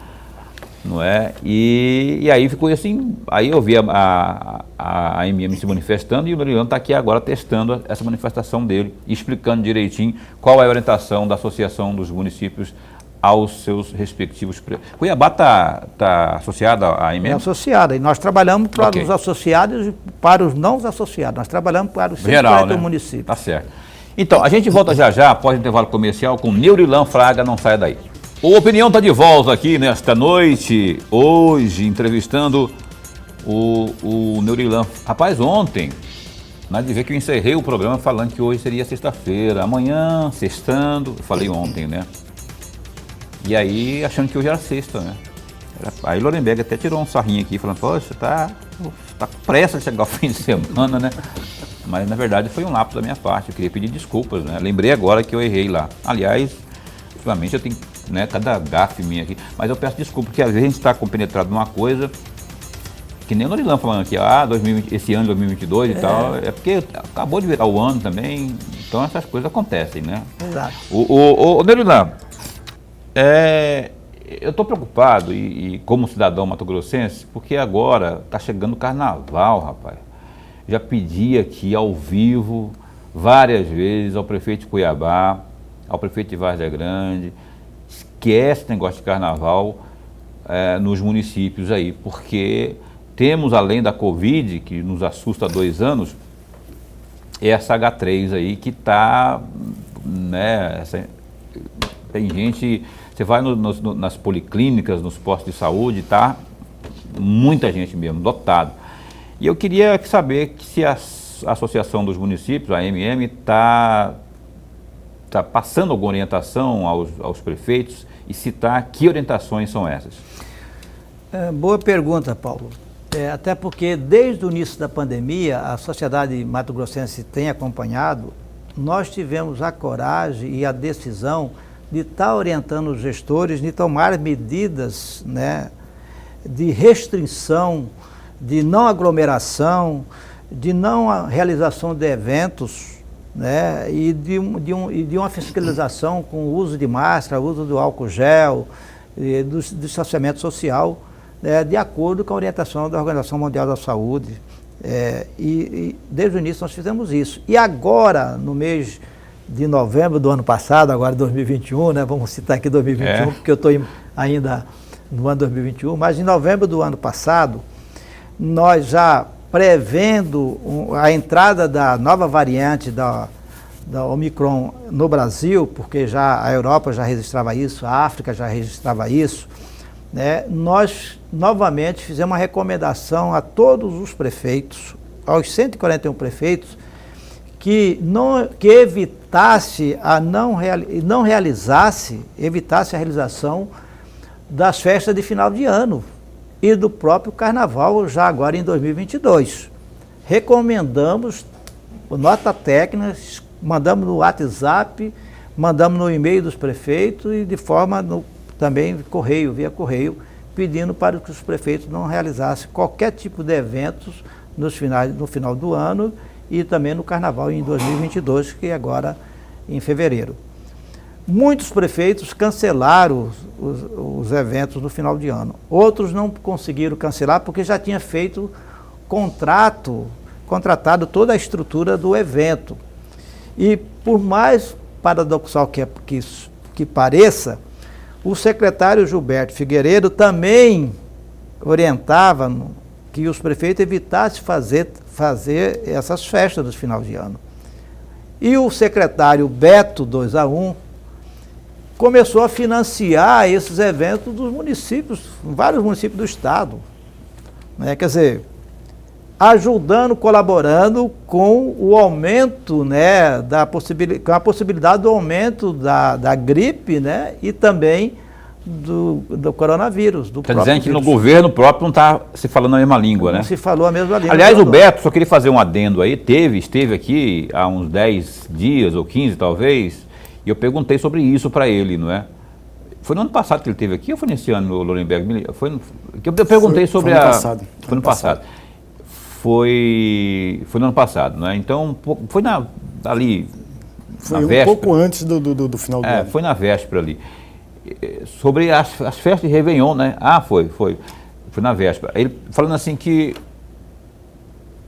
Speaker 1: não é? E aí ficou assim, aí eu vi a AMM se manifestando e o Norilão está aqui agora testando essa manifestação dele, explicando direitinho qual é a orientação da Associação dos Municípios aos seus respectivos... Cuiabá está associada à AMM?
Speaker 3: É associada, e nós trabalhamos para os associados e para os não associados, nós trabalhamos para os 140 municípios.
Speaker 1: Tá certo. Então, a gente volta já após o intervalo comercial com Neurilan Fraga, não saia daí. O Opinião está de volta aqui nesta noite, hoje, entrevistando o Neurilan. Rapaz, ontem, nós de ver que eu encerrei o programa falando que hoje seria sexta-feira, amanhã, sextando, eu falei ontem, né? E aí, achando que hoje era sexta, né? Aí Lorenberg até tirou um sarrinho aqui, falando, poxa, tá com pressa de chegar ao fim de semana, né? Mas, na verdade, foi um lapso da minha parte, eu queria pedir desculpas, né? Lembrei agora que eu errei lá. Aliás, ultimamente eu tenho, né, cada gafe minha aqui, mas eu peço desculpa, porque às vezes a gente está compenetrado numa coisa, que nem o Norilão falando aqui, 2020, esse ano 2022 e tal, é porque acabou de virar o ano também, então essas coisas acontecem, né?
Speaker 3: Exato.
Speaker 1: O Norilão, eu estou preocupado, e como cidadão mato-grossense, porque agora está chegando o carnaval, rapaz. Já pedi aqui ao vivo, várias vezes, ao prefeito de Cuiabá, ao prefeito de Várzea Grande, esquece esse negócio de carnaval nos municípios aí, porque temos, além da Covid, que nos assusta há 2 anos, essa H3 aí que está, né, tem gente, você vai nas policlínicas, nos postos de saúde, tá muita gente mesmo, lotado. E eu queria saber se a Associação dos Municípios, a AMM, está passando alguma orientação aos prefeitos e se está, que orientações são essas?
Speaker 3: Boa pergunta, Paulo. Até porque desde o início da pandemia, a sociedade mato-grossense tem acompanhado, nós tivemos a coragem e a decisão de estar orientando os gestores de tomar medidas, né, de restrição, de não aglomeração, de não realização de eventos, né, e de uma fiscalização com o uso de máscara, o uso do álcool gel, do distanciamento social, de acordo com a orientação da Organização Mundial da Saúde. E desde o início nós fizemos isso. E agora, no mês de novembro do ano passado, agora 2021, né, vamos citar aqui 2021, porque eu estou ainda no ano 2021, mas em novembro do ano passado, nós já prevendo a entrada da nova variante da Omicron no Brasil, porque já a Europa já registrava isso, a África já registrava isso, né, nós novamente fizemos uma recomendação a todos os prefeitos, aos 141 prefeitos, que evitasse evitasse a realização das festas de final de ano e do próprio carnaval já agora em 2022. Recomendamos nota técnica, mandamos no WhatsApp, mandamos no e-mail dos prefeitos e de forma também via correio, pedindo para que os prefeitos não realizassem qualquer tipo de eventos no final do ano e também no carnaval em 2022, que é agora em fevereiro. Muitos prefeitos cancelaram os eventos no final de ano. Outros não conseguiram cancelar porque já tinha feito contratado toda a estrutura do evento. E por mais paradoxal que pareça, o secretário Gilberto Figueiredo também orientava que os prefeitos evitassem fazer essas festas do final de ano. E o secretário Beto 2A1 começou a financiar esses eventos dos municípios, vários municípios do estado, né? Quer dizer, ajudando, colaborando com o aumento, né, com a possibilidade do aumento da gripe, né, e também do coronavírus.
Speaker 1: Está dizendo que no governo próprio não está se falando a mesma língua, né?
Speaker 3: Não se falou a mesma língua.
Speaker 1: Aliás, o Beto, só queria fazer um adendo aí, esteve aqui há uns 10 dias ou 15 talvez, e eu perguntei sobre isso para ele, não é? Foi no ano passado que ele esteve aqui ou foi nesse ano, Lorenberg? Eu perguntei sobre
Speaker 2: foi no passado.
Speaker 1: Foi no passado. Foi no ano passado, não é? Então, foi ali,
Speaker 2: foi
Speaker 1: na
Speaker 2: um
Speaker 1: véspera.
Speaker 2: Pouco antes do final do ano.
Speaker 1: Foi na véspera ali. sobre as festas de Réveillon, né? Foi na véspera. Ele falando assim que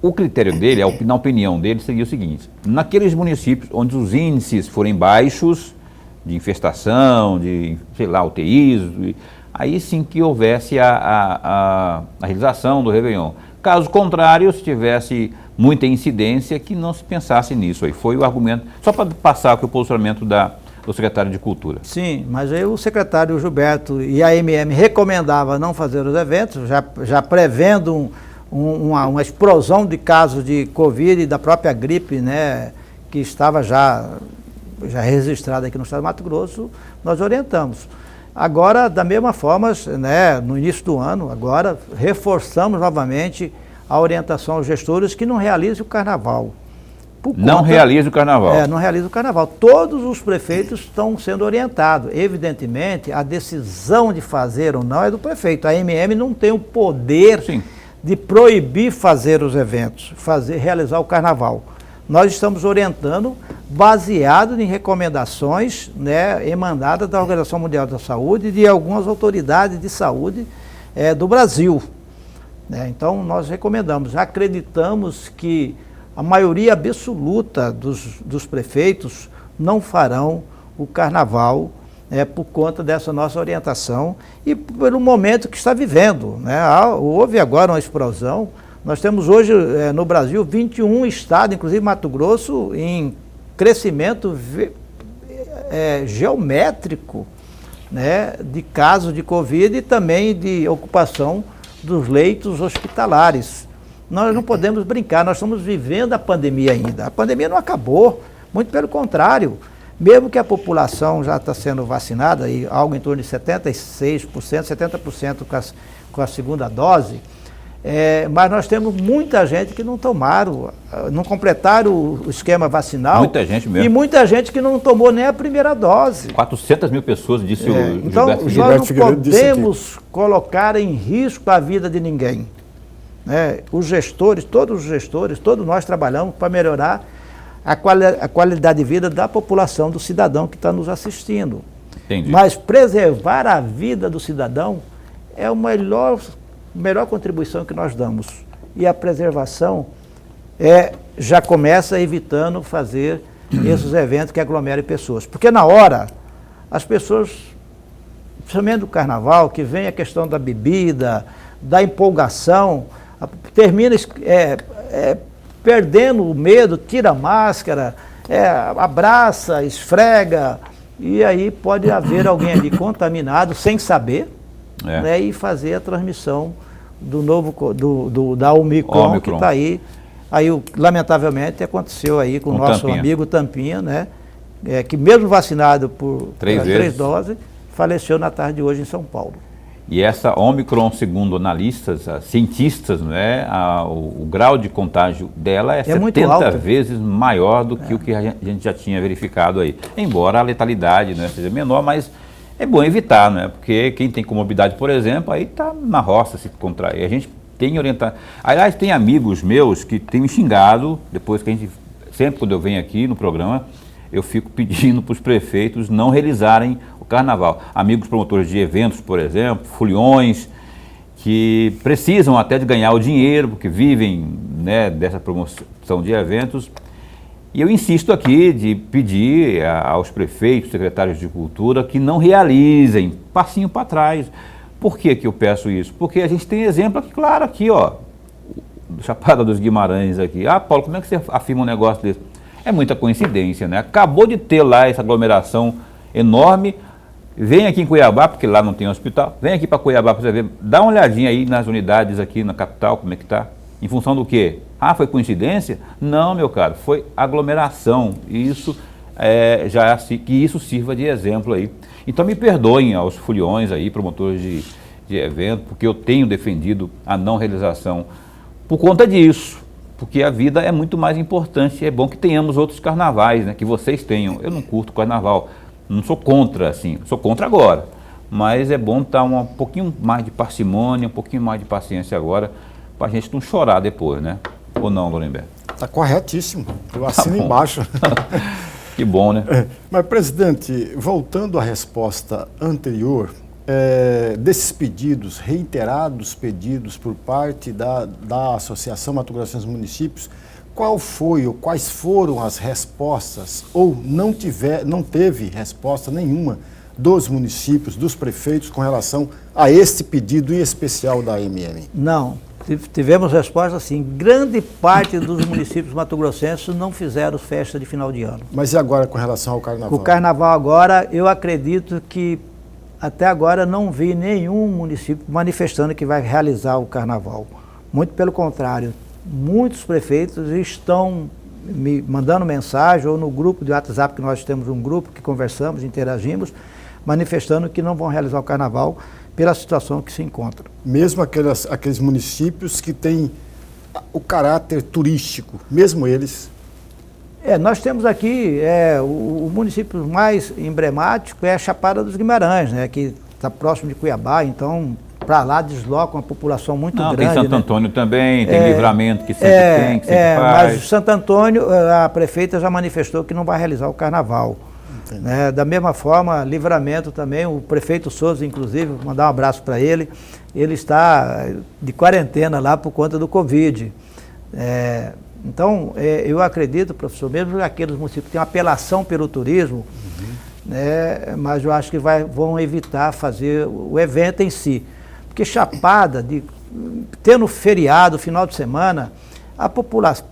Speaker 1: o critério dele, na opinião dele, seria o seguinte: naqueles municípios onde os índices forem baixos de infestação, de, sei lá, UTIs, aí sim que houvesse a realização do Réveillon. Caso contrário, se tivesse muita incidência, que não se pensasse nisso. Aí foi o argumento, só para passar aqui o posicionamento do secretário de Cultura.
Speaker 3: Sim, mas aí o secretário Gilberto e a AMM recomendava não fazer os eventos, já prevendo uma explosão de casos de Covid e da própria gripe, né, que estava já registrada aqui no estado do Mato Grosso. Nós orientamos. Agora, da mesma forma, né, no início do ano, agora reforçamos novamente a orientação aos gestores que não realizem o carnaval.
Speaker 1: Não realize o carnaval.
Speaker 3: Não realiza o carnaval. Todos os prefeitos estão sendo orientados. Evidentemente, a decisão de fazer ou não é do prefeito. A AMM não tem o poder de proibir fazer os eventos, realizar o carnaval. Nós estamos orientando baseado em recomendações, né, emandadas da Organização Mundial da Saúde e de algumas autoridades de saúde do Brasil. Então, nós recomendamos, acreditamos que a maioria absoluta dos prefeitos não farão o carnaval por conta dessa nossa orientação e pelo momento que está vivendo, né? Houve agora uma explosão. Nós temos hoje no Brasil 21 estados, inclusive Mato Grosso, em crescimento geométrico, né, de casos de Covid e também de ocupação dos leitos hospitalares. Nós não podemos brincar, nós estamos vivendo a pandemia ainda. A pandemia não acabou, muito pelo contrário. Mesmo que a população já está sendo vacinada, e algo em torno de 76%, 70% com a segunda dose, mas nós temos muita gente que não tomaram, não completaram o esquema vacinal.
Speaker 1: Muita gente mesmo.
Speaker 3: E muita gente que não tomou nem a primeira dose.
Speaker 1: 400 mil pessoas, disse o
Speaker 3: então,
Speaker 1: Gilberto
Speaker 3: nós não podemos colocar em risco a vida de ninguém. Os gestores, todos nós trabalhamos para melhorar a qualidade de vida da população, do cidadão que está nos assistindo.
Speaker 1: Entendi.
Speaker 3: Mas preservar a vida do cidadão é a melhor contribuição que nós damos. E a preservação já começa evitando fazer esses eventos que aglomerem pessoas. Porque na hora, as pessoas, principalmente do carnaval, que vem a questão da bebida, da empolgação, termina perdendo o medo, tira a máscara, abraça, esfrega, e aí pode haver alguém ali contaminado sem saber, né, e fazer a transmissão da Omicron, que está aí. Aí, lamentavelmente, aconteceu aí com o nosso
Speaker 1: Tampinha.
Speaker 3: amigo Tampinha, né, que mesmo vacinado por 3 doses, faleceu na tarde de hoje em São Paulo.
Speaker 1: E essa Omicron, segundo analistas, cientistas, né, o grau de contágio dela é 70 vezes maior do que o que a gente já tinha verificado aí. Embora a letalidade, né, seja menor, mas é bom evitar, né, porque quem tem comorbidade, por exemplo, aí está na roça se contrair. A gente tem orientado. Aliás, tem amigos meus que têm me xingado, depois que a gente, sempre quando eu venho aqui no programa, eu fico pedindo para os prefeitos não realizarem o carnaval. Amigos promotores de eventos, por exemplo, foliões, que precisam até de ganhar o dinheiro, porque vivem, né, dessa promoção de eventos. E eu insisto aqui de pedir aos prefeitos, secretários de cultura, que não realizem, passinho para trás. Por que eu peço isso? Porque a gente tem exemplo aqui, claro, aqui, ó, Chapada dos Guimarães aqui. Paulo, como é que você afirma um negócio desse? É muita coincidência, né? Acabou de ter lá essa aglomeração enorme, vem aqui em Cuiabá, porque lá não tem hospital, vem aqui para Cuiabá para você ver, dá uma olhadinha aí nas unidades aqui na capital, como é que está. Em função do quê? Foi coincidência? Não, meu caro, foi aglomeração. E isso, que isso sirva de exemplo aí. Então me perdoem aos foliões aí, promotores de evento, porque eu tenho defendido a não realização por conta disso. Porque a vida é muito mais importante, é bom que tenhamos outros carnavais, né, que vocês tenham. Eu não curto carnaval, não sou contra, assim, sou contra agora, mas é bom estar um pouquinho mais de parcimônia, um pouquinho mais de paciência agora, para a gente não chorar depois, né? Ou não, Lorenberg?
Speaker 2: Está corretíssimo, eu assino embaixo.
Speaker 1: Que bom, né?
Speaker 2: Mas, presidente, voltando à resposta anterior, desses pedidos, reiterados pedidos por parte da Associação Mato Grosso dos Municípios, qual foi ou quais foram as respostas, ou não teve resposta nenhuma dos municípios, dos prefeitos, com relação a este pedido em especial da AMM?
Speaker 3: Não, tivemos resposta assim, grande parte dos municípios mato-grossenses não fizeram festa de final de ano.
Speaker 2: Mas e agora com relação ao carnaval?
Speaker 3: O carnaval agora, eu acredito que até agora não vi nenhum município manifestando que vai realizar o carnaval. Muito pelo contrário, muitos prefeitos estão me mandando mensagem ou no grupo de WhatsApp, que nós temos um grupo que conversamos, interagimos, manifestando que não vão realizar o carnaval pela situação que se encontra.
Speaker 2: Mesmo aqueles municípios que têm o caráter turístico, mesmo eles?
Speaker 3: Nós temos aqui, o município mais emblemático é a Chapada dos Guimarães, né, que está próximo de Cuiabá, então para lá desloca uma população muito grande. Tem
Speaker 1: Santo Antônio também, tem Livramento que sempre que sempre faz.
Speaker 3: Mas Santo Antônio, a prefeita já manifestou que não vai realizar o carnaval. Né? Da mesma forma, Livramento também, o prefeito Souza, inclusive, vou mandar um abraço para ele está de quarentena lá por conta do Covid. Então, eu acredito, professor, mesmo que aqueles municípios têm uma apelação pelo turismo, né, mas eu acho que vão evitar fazer o evento em si. Porque Chapada, tendo feriado, final de semana,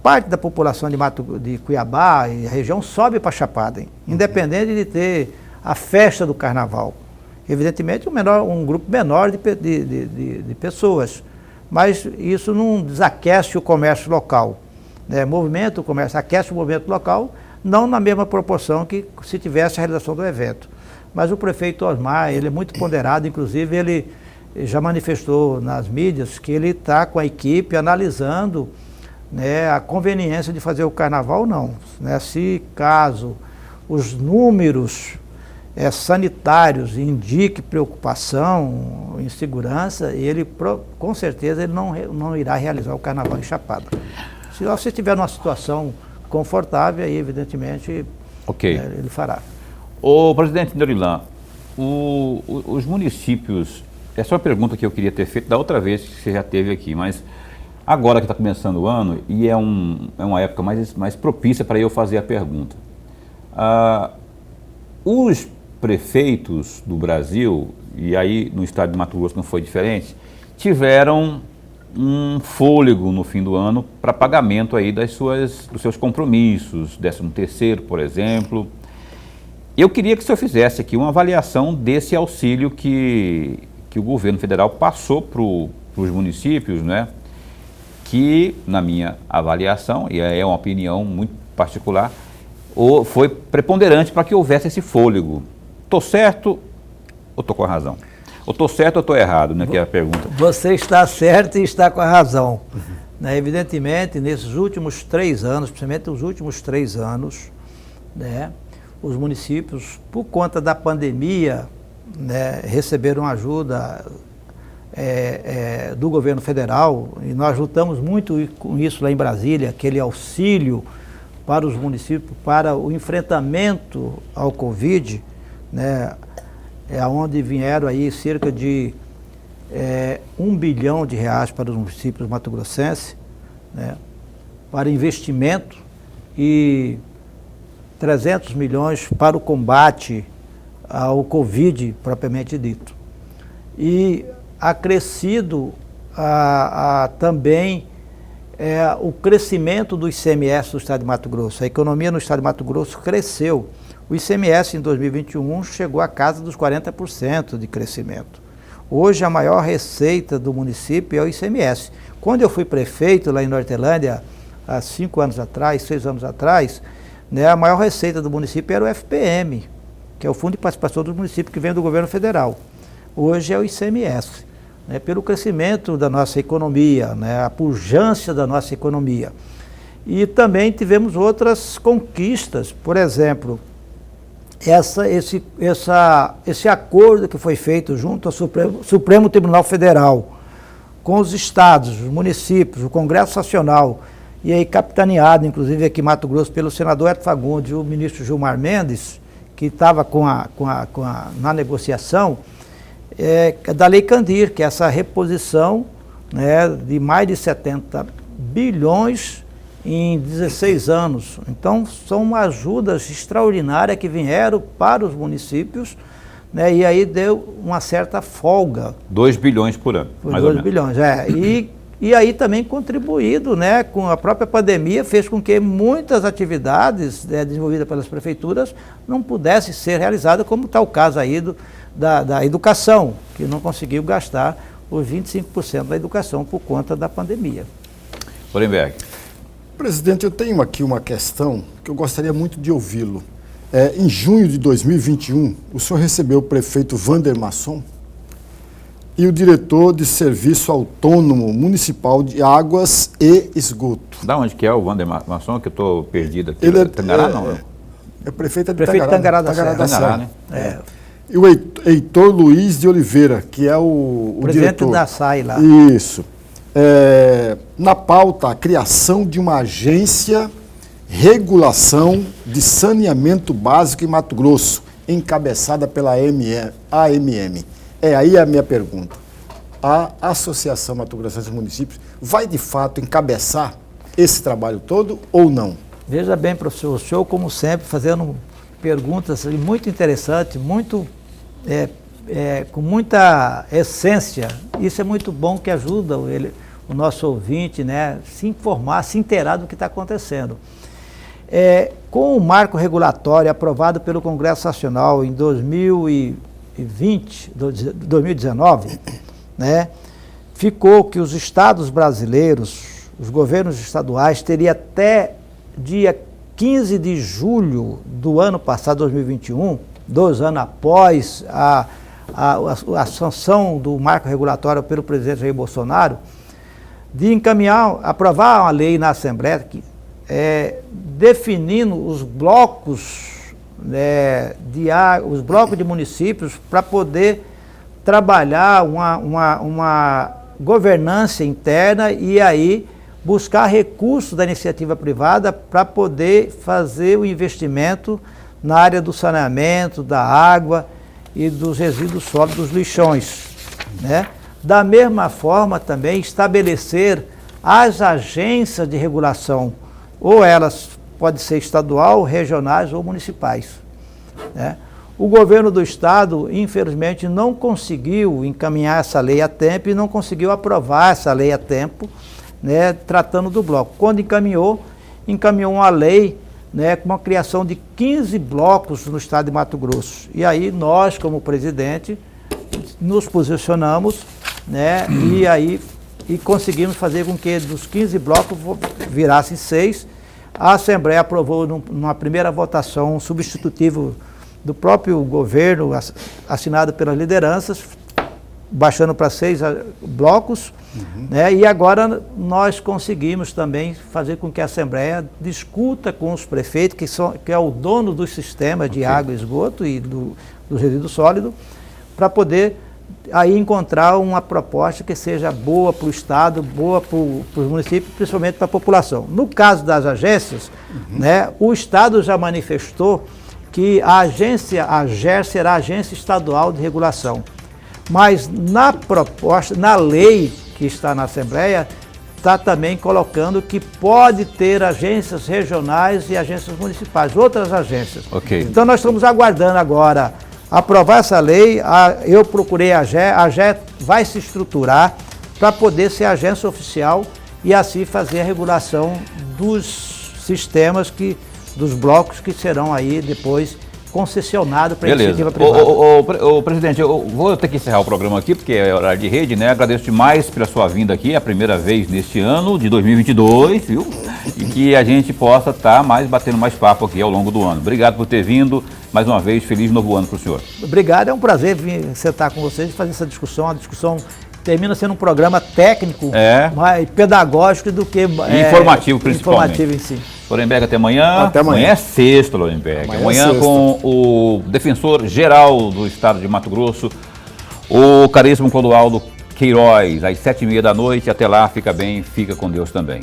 Speaker 3: parte da população de Cuiabá e região sobe para Chapada, hein? Independente de ter a festa do carnaval. Evidentemente, um grupo menor de pessoas, mas isso não desaquece o comércio local. Né? O comércio aquece o movimento local, não na mesma proporção que se tivesse a realização do evento. Mas o prefeito Osmar, ele é muito ponderado, inclusive ele já manifestou nas mídias que ele está com a equipe analisando, né, a conveniência de fazer o carnaval ou não. Né? Se caso os números sanitários indiquem preocupação, insegurança, ele com certeza ele não irá realizar o carnaval em Chapada. Se você estiver numa situação confortável, aí evidentemente ele fará.
Speaker 1: Ô presidente Norilan, os municípios, essa é uma pergunta que eu queria ter feito da outra vez que você já teve aqui, mas agora que está começando o ano e é uma época mais propícia para eu fazer a pergunta. Os prefeitos do Brasil, e aí no estado de Mato Grosso não foi diferente, tiveram um fôlego no fim do ano para pagamento aí dos seus compromissos, 13º, por exemplo. Eu queria que o senhor fizesse aqui uma avaliação desse auxílio que o governo federal passou para os municípios, né? Que, na minha avaliação, e é uma opinião muito particular, foi preponderante para que houvesse esse fôlego. Estou certo ou estou com a razão? Ou estou certo ou estou errado, né, que é a pergunta.
Speaker 3: Você está certo e está com a razão. Né, evidentemente, nesses últimos 3 anos, principalmente os últimos 3 anos, né, os municípios, por conta da pandemia, né, receberam ajuda do governo federal, e nós lutamos muito com isso lá em Brasília, aquele auxílio para os municípios, para o enfrentamento ao Covid, né, onde vieram aí cerca de R$1 bilhão para os municípios mato-grossenses, né, para investimento e 300 milhões para o combate ao Covid propriamente dito. E acrescido também o crescimento do ICMS do estado de Mato Grosso. A economia no estado de Mato Grosso cresceu. O ICMS em 2021 chegou à casa dos 40% de crescimento. Hoje a maior receita do município é o ICMS. Quando eu fui prefeito lá em Nortelândia, há 5 anos atrás, 6 anos atrás, né, a maior receita do município era o FPM, que é o Fundo de Participação dos Municípios, que vem do governo federal. Hoje é o ICMS, né, pelo crescimento da nossa economia, né, a pujança da nossa economia. E também tivemos outras conquistas, por exemplo, esse acordo que foi feito junto ao Supremo Tribunal Federal, com os estados, os municípios, o Congresso Nacional e aí capitaneado, inclusive aqui em Mato Grosso, pelo senador Hélio Fagundes e o ministro Gilmar Mendes, que estava na negociação, da Lei Candir, que é essa reposição, né, de mais de 70 bilhões em 16 anos. Então, são ajudas extraordinárias que vieram para os municípios, né, e aí deu uma certa folga.
Speaker 1: 2 bilhões por ano,
Speaker 3: Por
Speaker 1: mais
Speaker 3: 2
Speaker 1: ou menos.
Speaker 3: bilhões, E aí também contribuído, né, com a própria pandemia, fez com que muitas atividades desenvolvidas pelas prefeituras não pudessem ser realizadas, como está o caso aí da educação, que não conseguiu gastar os 25% da educação por conta da pandemia.
Speaker 1: Lorenberg.
Speaker 2: Presidente, eu tenho aqui uma questão que eu gostaria muito de ouvi-lo. Em junho de 2021, o senhor recebeu o prefeito Vander Masson e o diretor de Serviço Autônomo Municipal de Águas e Esgoto.
Speaker 1: Da onde que é o Vander Masson, que eu estou perdido aqui?
Speaker 2: Ele
Speaker 1: Tangará, não?
Speaker 2: É prefeito de
Speaker 3: Prefeito
Speaker 2: Tangará,
Speaker 3: da Serra.
Speaker 1: Tangará, né?
Speaker 2: E o Heitor Luiz de Oliveira, que é o
Speaker 3: Presidente
Speaker 2: diretor.
Speaker 3: da SAI lá.
Speaker 2: Isso. Na pauta, a criação de uma agência regulação de saneamento básico em Mato Grosso, encabeçada pela AMM. Aí a minha pergunta. A Associação Mato Grossense de Municípios vai, de fato, encabeçar esse trabalho todo ou não?
Speaker 3: Veja bem, professor, o senhor, como sempre, fazendo perguntas muito interessantes, com muita essência. Isso é muito bom, que ajuda o nosso ouvinte, né, se informar, se inteirar do que está acontecendo. Com o marco regulatório aprovado pelo Congresso Nacional em 2019, né, ficou que os estados brasileiros, os governos estaduais, teriam até dia 15 de julho do ano passado, 2021, 2 anos após a sanção do marco regulatório pelo presidente Jair Bolsonaro, de aprovar uma lei na Assembleia definindo os blocos os blocos de municípios para poder trabalhar uma governança interna e aí buscar recursos da iniciativa privada para poder fazer o investimento na área do saneamento, da água e dos resíduos sólidos, dos lixões, né? Da mesma forma também estabelecer as agências de regulação, ou elas podem ser estadual, regionais ou municipais, né? O governo do estado, infelizmente, não conseguiu encaminhar essa lei a tempo e não conseguiu aprovar essa lei a tempo, né, tratando do bloco. Quando encaminhou uma lei, né, com uma criação de 15 blocos no estado de Mato Grosso. E aí nós, como presidente, nos posicionamos, né, e conseguimos fazer com que dos 15 blocos virassem 6. A Assembleia aprovou numa primeira votação um substitutivo do próprio governo, assinado pelas lideranças, baixando para 6 blocos, né? E agora nós conseguimos também fazer com que a Assembleia discuta com os prefeitos, que é o dono do sistema de água e esgoto e do resíduo sólido, para poder aí encontrar uma proposta que seja boa para o Estado, boa para os municípios, principalmente para a população. No caso das agências, né, o Estado já manifestou que a AGER será a Agência Estadual de Regulação. Mas na proposta, na lei que está na Assembleia, está também colocando que pode ter agências regionais e agências municipais, outras agências.
Speaker 1: Okay.
Speaker 3: Então nós estamos aguardando agora aprovar essa lei. Eu procurei a AGER vai se estruturar para poder ser agência oficial e assim fazer a regulação dos sistemas dos blocos que serão aí depois concessionados para a iniciativa privada.
Speaker 1: Ô, presidente, eu vou ter que encerrar o programa aqui, porque é horário de rede, né? Agradeço demais pela sua vinda aqui, é a primeira vez neste ano de 2022, viu? E que a gente possa estar batendo mais papo aqui ao longo do ano. Obrigado por ter vindo. Mais uma vez, feliz novo ano para o senhor.
Speaker 3: Obrigado, é um prazer vir sentar com vocês e fazer essa discussão. A discussão termina sendo um programa técnico, mais pedagógico do que
Speaker 1: informativo, principalmente.
Speaker 3: Informativo em si.
Speaker 1: Lorenberg, até amanhã.
Speaker 2: Até amanhã.
Speaker 1: Amanhã é sexta, Lorenberg. Amanhã com o defensor-geral do estado de Mato Grosso, o caríssimo Clodoaldo Queiroz, às 7h30 da noite. Até lá, fica bem, fica com Deus também.